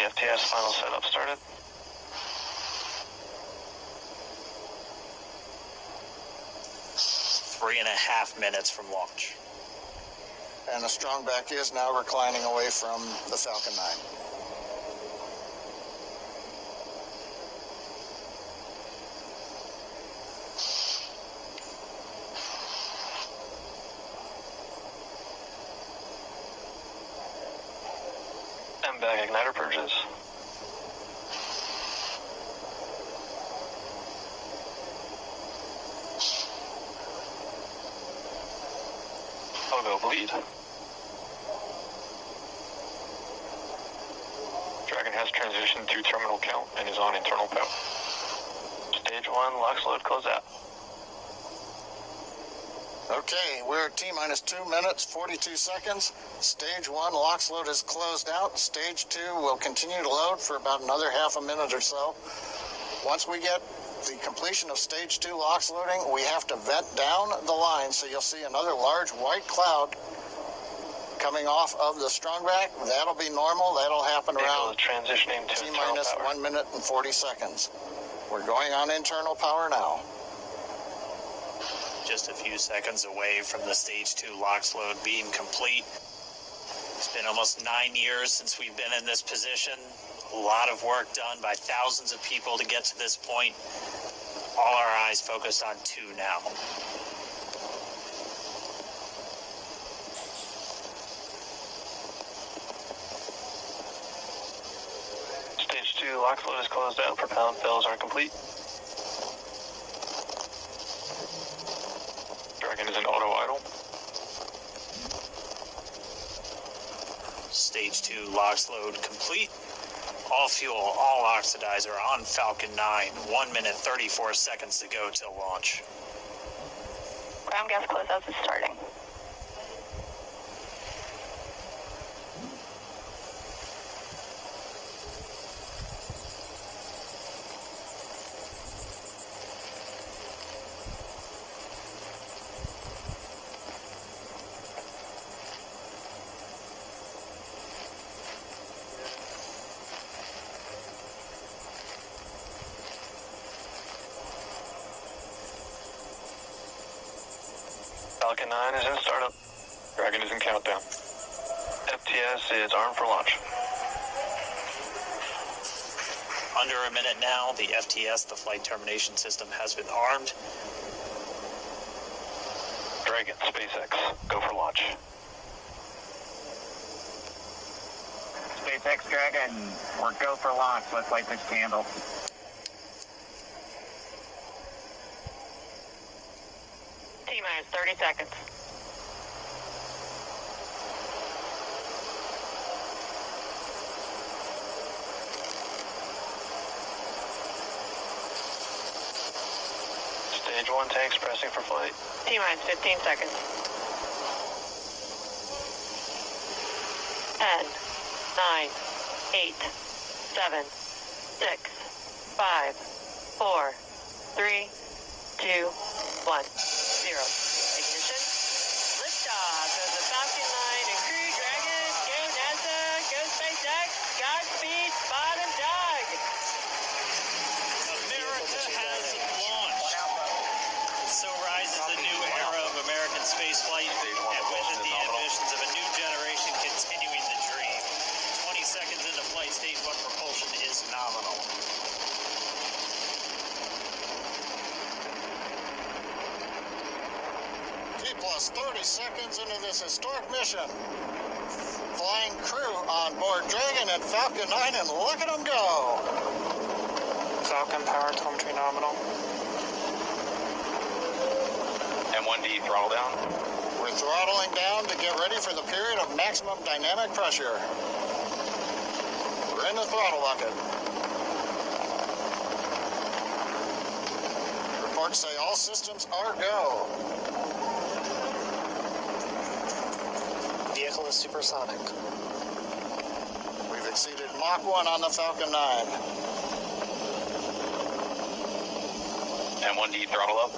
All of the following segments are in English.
FTS final setup started. Three and a half minutes from launch. And the strongback is now reclining away from the Falcon 9. And back igniter purges. I'll go bleed. Dragon has transitioned to terminal count and is on internal power. Stage 1, LOX load closeout. Okay, we're at T-minus 2 minutes, 42 seconds. Stage 1 LOX load is closed out. Stage 2 will continue to load for about another half a minute or so. Once we get the completion of Stage 2 LOX loading, we have to vent down the line, so you'll see another large white cloud coming off of the strongback. That'll be normal. That'll happen around transitioning to T-minus 1 minute and 40 seconds. We're going on internal power now. Just a few seconds away from the Stage 2 LOX load being complete. It's been almost 9 years since we've been in this position. A lot of work done by thousands of people to get to this point. All our eyes focused on 2 now. Stage 2 LOX load is closed out. Propellant fills are complete. Dragon is in auto idle. Stage 2 LOX load complete. All fuel, all oxidizer on Falcon 9. 1 minute, 34 seconds to go till launch. Ground gas closeouts is starting. Falcon 9 is in startup. Dragon is in countdown. FTS is armed for launch. Under a minute now, the FTS, the flight termination system, has been armed. Dragon, SpaceX, go for launch. SpaceX Dragon, we're go for launch. Let's light this candle. T-minus 30 seconds. Stage 1 tanks pressing for flight. T-minus 15 seconds. 10, 9, 8, 7, 6, 5, 4, 3, 2, 1. 0. Ignition. Liftoff of the Falcon 9 and Crew Dragon. Go NASA. Go SpaceX. Godspeed. Bottom dog. America has launched. So rises the new era of American spaceflight, and with it the ambitions of a new generation continuing the dream. 20 seconds into flight, Stage 1 propulsion is nominal. Plus 30 seconds into this historic mission. Flying crew on board Dragon and Falcon 9, and look at them go. Falcon power telemetry nominal. M1D throttle down. We're throttling down to get ready for the period of maximum dynamic pressure. We're in the throttle bucket. Reports say all systems are go. Vehicle is supersonic. We've exceeded Mach 1 on the Falcon 9. M1D throttle up.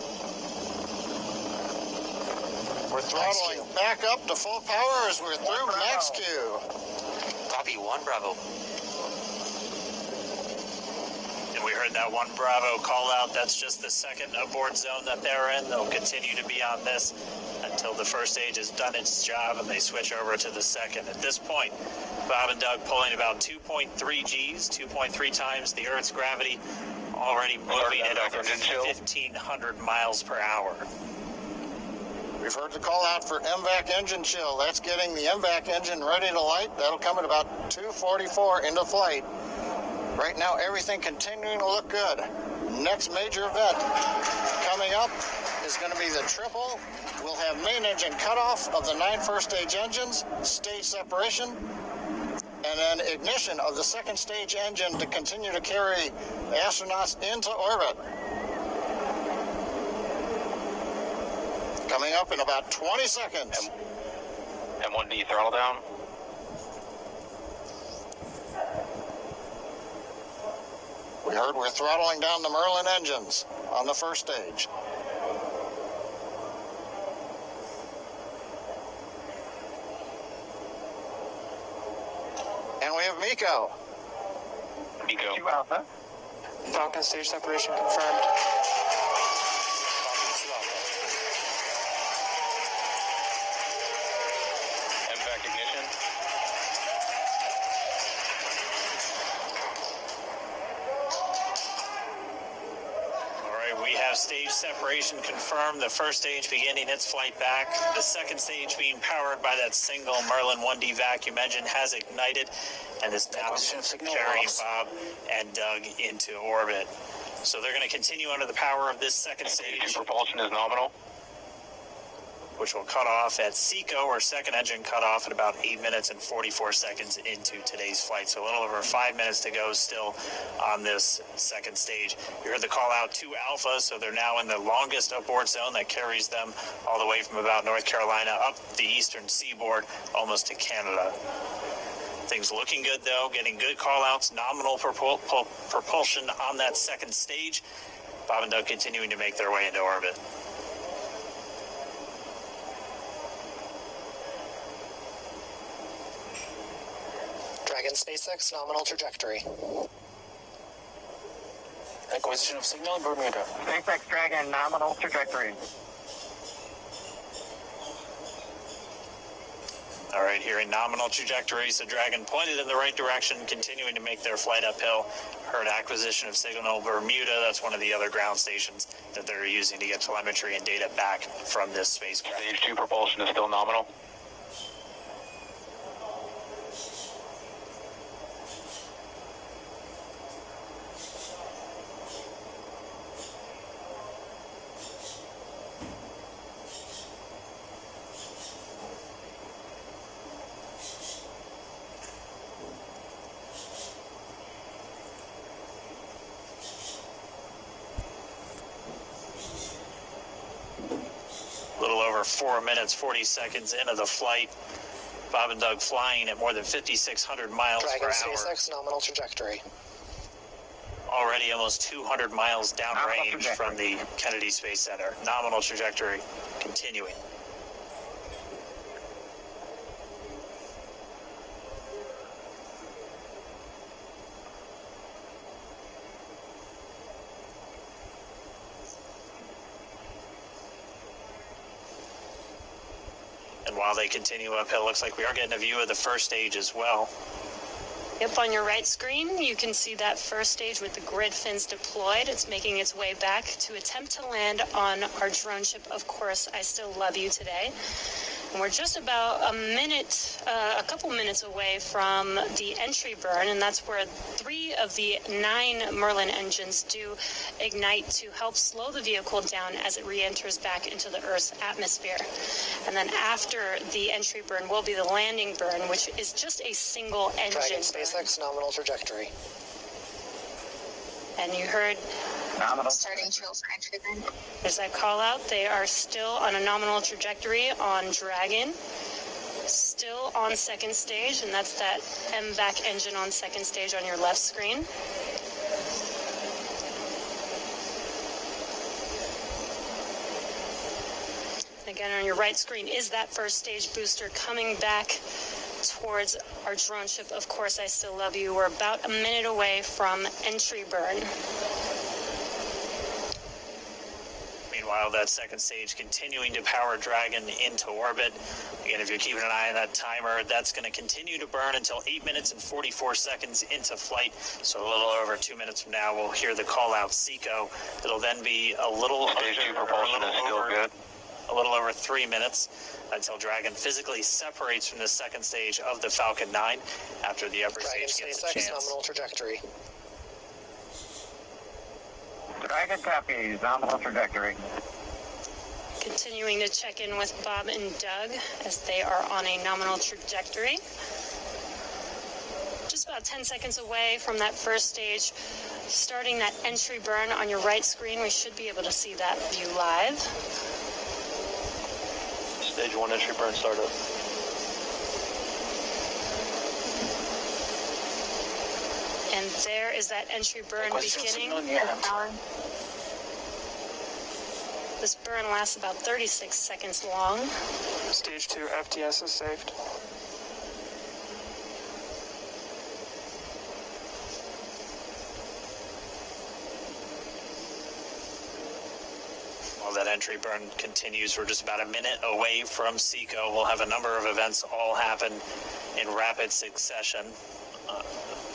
We're throttling back up to full power as we're through max Q. Copy 1 Bravo. We heard that one Bravo call out. That's just the second abort zone that they're in. They'll continue to be on this until the first stage has done its job and they switch over to the second. At this point, Bob and Doug pulling about 2.3 Gs, 2.3 times the Earth's gravity, already moving at over 1,500 miles per hour. We've heard the call out for MVAC engine chill. That's getting the MVAC engine ready to light. That'll come at about 2:44 into flight. Right now, everything continuing to look good. Next major event coming up is going to be the triple. We'll have main engine cutoff of the 9 first stage engines, stage separation, and then ignition of the second stage engine to continue to carry astronauts into orbit. Coming up in about 20 seconds. M1D throttle down. We heard we're throttling down the Merlin engines on the first stage. And we have MECO. MECO. 2 Alpha. Falcon stage separation confirmed. MVAC ignition. We have stage separation confirmed. The first stage beginning its flight back. The second stage being powered by that single Merlin 1D vacuum engine has ignited and is now carrying Bob and Doug into orbit. So they're going to continue under the power of this second stage, Propulsion is nominal. which will cut off at SECO, or second engine cut off, at about 8 minutes and 44 seconds into today's flight. So a little over 5 minutes to go still on this second stage. You heard the call out to Alpha, so they're now in the longest abort zone that carries them all the way from about North Carolina up the eastern seaboard, almost to Canada. Things looking good, though, getting good call outs, nominal propulsion on that second stage. Bob and Doug continuing to make their way into orbit. Dragon SpaceX nominal trajectory. Acquisition of signal, Bermuda. SpaceX Dragon nominal trajectory. All right, here in nominal trajectories, the Dragon pointed in the right direction, continuing to make their flight uphill. Heard acquisition of signal Bermuda. That's one of the other ground stations that they're using to get telemetry and data back from this spacecraft. Stage 2 propulsion is still nominal. A little over 4 minutes, 40 seconds into the flight. Bob and Doug flying at more than 5,600 miles Dragon per hour. SpaceX nominal trajectory. Already almost 200 miles downrange from the Kennedy Space Center. Nominal trajectory continuing. And while they continue uphill, looks like we are getting a view of the first stage as well. Yep, on your right screen, you can see that first stage with the grid fins deployed. It's making its way back to attempt to land on our drone ship, Of Course, I Still Love You today. And we're just about a couple minutes away from the entry burn, and that's where 3 of the 9 Merlin engines do ignite to help slow the vehicle down as it re-enters back into the Earth's atmosphere. And then after the entry burn will be the landing burn, which is just a single engine. Dragon SpaceX nominal trajectory. And you heard Nominal. Starting chill for entry burn. there's that call out. They are still on a nominal trajectory on Dragon. Still on second stage, and that's that MVAC engine on second stage on your left screen. Again, on your right screen is that first stage booster coming back towards our drone ship, Of Course I Still Love You. We're about a minute away from entry burn. Meanwhile, that second stage continuing to power Dragon into orbit. Again, if you're keeping an eye on that timer, that's going to continue to burn until 8 minutes and 44 seconds into flight. So a little over 2 minutes from now, we'll hear the call out SECO. It'll then be a little Stage 2 propulsion is still good. A little over 3 minutes until Dragon physically separates from the second stage of the Falcon 9 after the upper Dragon stage gets a SpaceX chance. nominal trajectory. Dragon copies, nominal trajectory. Continuing to check in with Bob and Doug as they are on a nominal trajectory. Just about 10 seconds away from that first stage. Starting that entry burn on your right screen, we should be able to see that view live. Stage 1 entry burn startup. And there is that entry burn beginning. This burn lasts about 36 seconds long. Stage 2 FTS is saved. While that entry burn continues, we're just about a minute away from SECO. We'll have a number of events all happen in rapid succession.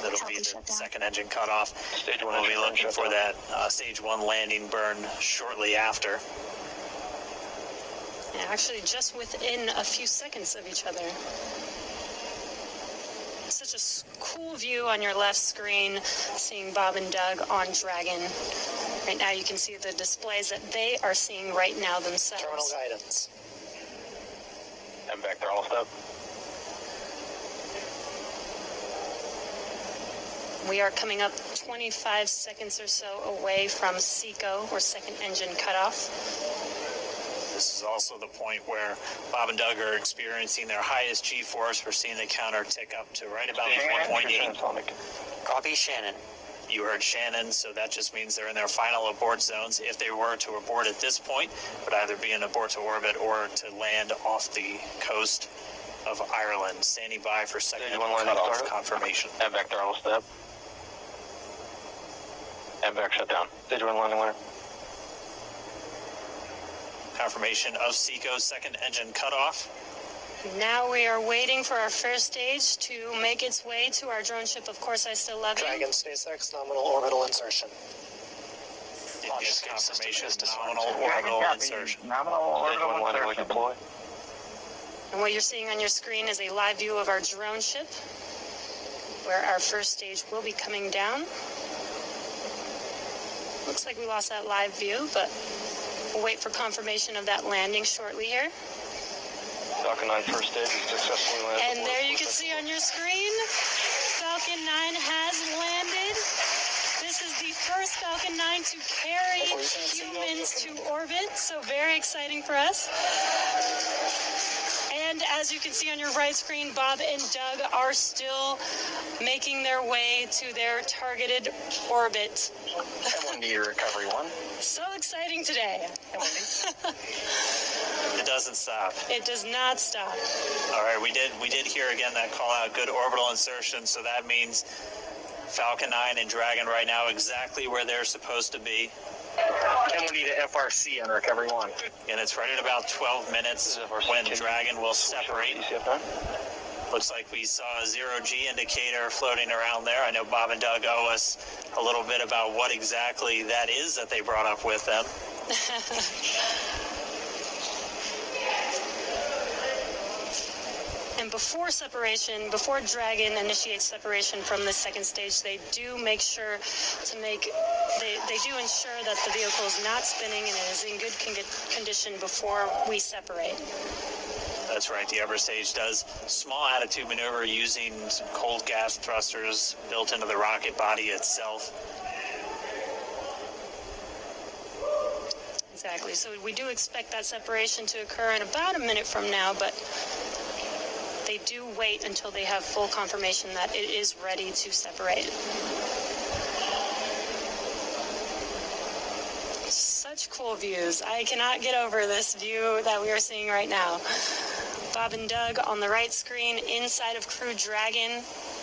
That'll be the second engine cutoff. Stage 1 We'll be entry burn looking for that stage 1 landing burn shortly after. Yeah, actually just within a few seconds of each other. Such a cool view on your left screen, seeing Bob and Doug on Dragon. Right now you can see the displays that they are seeing right now themselves. Terminal guidance. And back there all step. We are coming up 25 seconds or so away from SECO, or second engine cutoff. This is also the point where Bob and Doug are experiencing their highest G-force. We're seeing the counter tick up to right about 1.8. Copy, Shannon. You heard Shannon, so that just means they're in their final abort zones. If they were to abort at this point, it would either be an abort to orbit or to land off the coast of Ireland. Standing by for second Stage 1 landing cutoff started. confirmation. And back there all step. And back shutdown. Stage 1 landing line. Confirmation of SECO's second engine cutoff. Now we are waiting for our first stage to make its way to our drone ship, Of Course I Still Love You. Dragon SpaceX nominal orbital insertion. Did Launch get escape system confirmation is disarmed. nominal Dragon orbital copies, insertion. nominal Stage 1 orbital landing line insertion. deploy. And what you're seeing on your screen is a live view of our drone ship, where our first stage will be coming down. Looks like we lost that live view, but we'll wait for confirmation of that landing shortly here. Falcon 9 first stage is successfully landed. And there you can see on your screen, Falcon 9 has landed. This is the first Falcon 9 to carry humans to orbit, so very exciting for us. And as you can see on your right screen, Bob and Doug are still making their way to their targeted orbit. M1D recovery 1. So exciting today. It doesn't stop. It does not stop. All right, we did hear again that call out, good orbital insertion, so that means Falcon 9 and Dragon right now exactly where they're supposed to be. M1D to FRC on recovery 1. And it's right at about 12 minutes when Dragon will separate. Looks like we saw a 0G indicator floating around there. I know Bob and Doug owe us a little bit about what exactly that is that they brought up with them. And before separation, before Dragon initiates separation from the second stage, they do make sure to they do ensure that the vehicle is not spinning and it is in good condition before we separate. That's right, the upper stage does small attitude maneuver using some cold gas thrusters built into the rocket body itself. Exactly, so we do expect that separation to occur in about a minute from now, but they do wait until they have full confirmation that it is ready to separate. Such cool views. I cannot get over this view that we are seeing right now. Bob and Doug on the right screen, inside of Crew Dragon,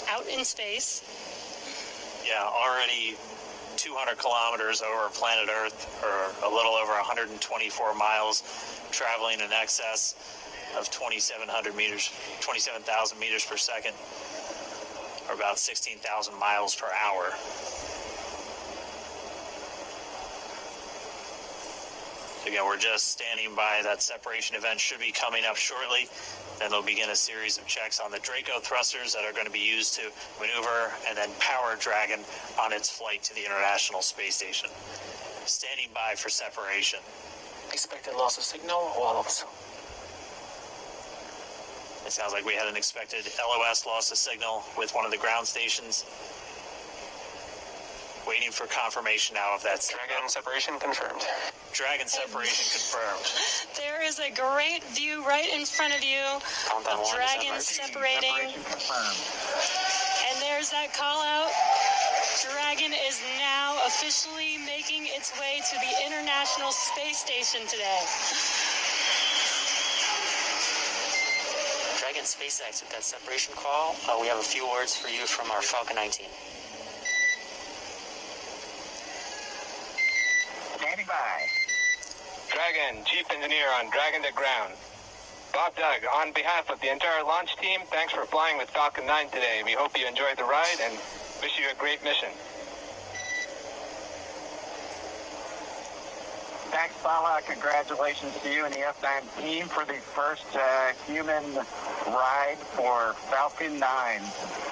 out in space. Yeah, already 200 kilometers over planet Earth, or a little over 124 miles, traveling in excess of 2,700 meters, 27,000 meters per second, or about 16,000 miles per hour. Again, we're just standing by. That separation event should be coming up shortly. Then they'll begin a series of checks on the Draco thrusters that are going to be used to maneuver and then power Dragon on its flight to the International Space Station. Standing by for separation. Expected loss of signal, walls. It sounds like we had an expected LOS, loss of signal, with one of the ground stations. Waiting for confirmation now of that. Dragon separation confirmed. Dragon separation confirmed. There is a great view right in front of you Compound of one Dragon separating. And there's that call out. Dragon is now officially making its way to the International Space Station today. Dragon SpaceX with that separation call. We have a few words for you from our Falcon 9 team. Standing by. Dragon, Chief Engineer on Dragon to ground. Bob, Doug, on behalf of the entire launch team, thanks for flying with Falcon 9 today. We hope you enjoyed the ride and wish you a great mission. Thanks, Paula. Congratulations to you and the F9 team for the first human ride for Falcon 9.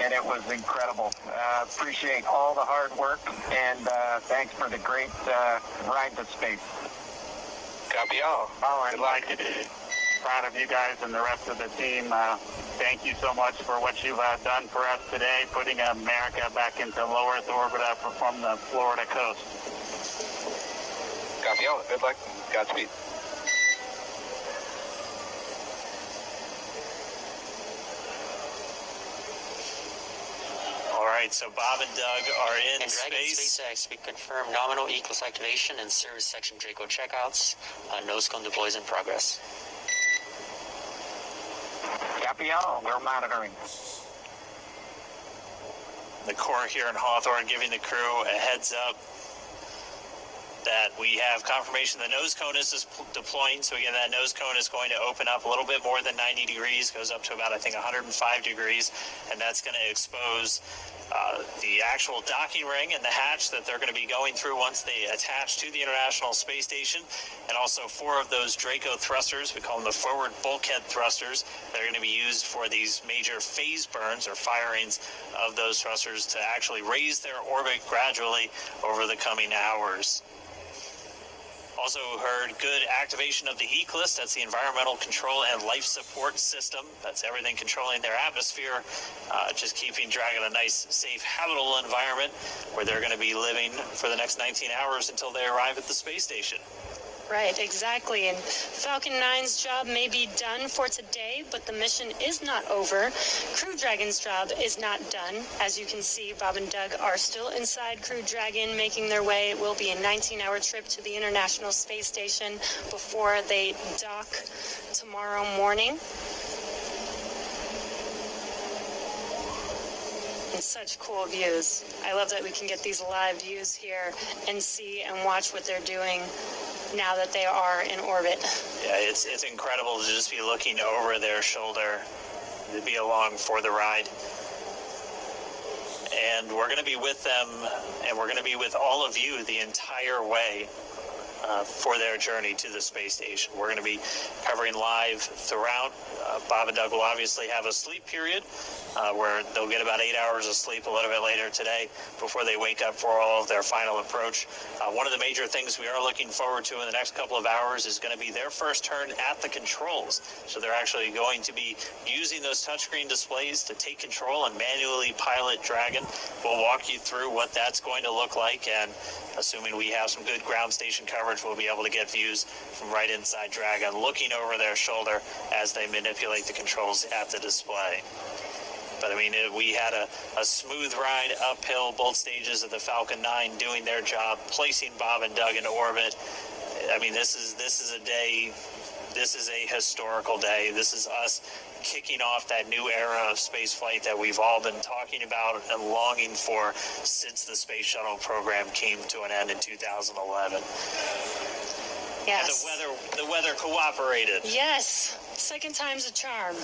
And it was incredible. Appreciate all the hard work, and thanks for the great ride to space. Copy all. Oh, and like it. Proud of you guys and the rest of the team. Thank you so much for what you've done for us today, putting America back into low Earth orbit from the Florida coast. Copy all. Good luck. Godspeed. All right, so Bob and Doug are in And Dragon space. SpaceX, we confirm nominal E-Class activation and service section Draco checkouts. Nose cone deploys in progress. Copy all. We're monitoring. The Corps here in Hawthorne giving the crew a heads up that we have confirmation the nose cone is deploying. So again, that nose cone is going to open up a little bit more than 90 degrees, goes up to about, I think, 105 degrees, and that's going to expose the actual docking ring and the hatch that they're going to be going through once they attach to the International Space Station, and also 4 of those Draco thrusters, we call them the forward bulkhead thrusters, that are going to be used for these major phase burns or firings of those thrusters to actually raise their orbit gradually over the coming hours. Also heard good activation of the ECLSS, that's the Environmental Control and Life Support System. That's everything controlling their atmosphere, just keeping Dragon a nice, safe, habitable environment where they're going to be living for the next 19 hours until they arrive at the space station. Right, exactly. And Falcon 9's job may be done for today, but the mission is not over. Crew Dragon's job is not done. As you can see, Bob and Doug are still inside Crew Dragon, making their way. It will be a 19-hour trip to the International Space Station before they dock tomorrow morning. And such cool views. I love that we can get these live views here and see and watch what they're doing now that they are in orbit. Yeah, it's incredible to just be looking over their shoulder, to be along for the ride. And we're going to be with them, and we're going to be with all of you the entire way for their journey to the space station. We're going to be covering live throughout. Bob and Doug will obviously have a sleep period where they'll get about 8 hours of sleep a little bit later today before they wake up for all of their final approach. One of the major things we are looking forward to in the next couple of hours is going to be their first turn at the controls. So they're actually going to be using those touchscreen displays to take control and manually pilot Dragon. We'll walk you through what that's going to look like, and assuming we have some good ground station coverage, we'll be able to get views from right inside Dragon, looking over their shoulder as they manipulate the controls at the display. But I mean, we had a smooth ride uphill, both stages of the Falcon 9 doing their job, placing Bob and Doug into orbit. I mean, this is a day This is a historical day. This is us kicking off that new era of space flight that we've all been talking about and longing for since the space shuttle program came to an end in 2011. Yes. And the weather cooperated. Yes. Second time's a charm.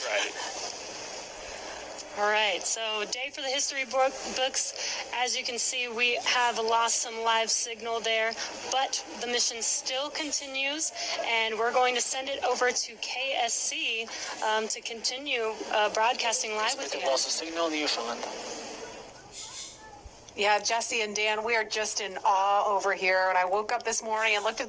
Right. All right, so day for the history books. As you can see, we have lost some live signal there, but the mission still continues, and we're going to send it over to KSC to continue broadcasting live with you. Loss of signal in Newfoundland. Yeah, Jesse and Dan, we are just in awe over here. And I woke up this morning and looked at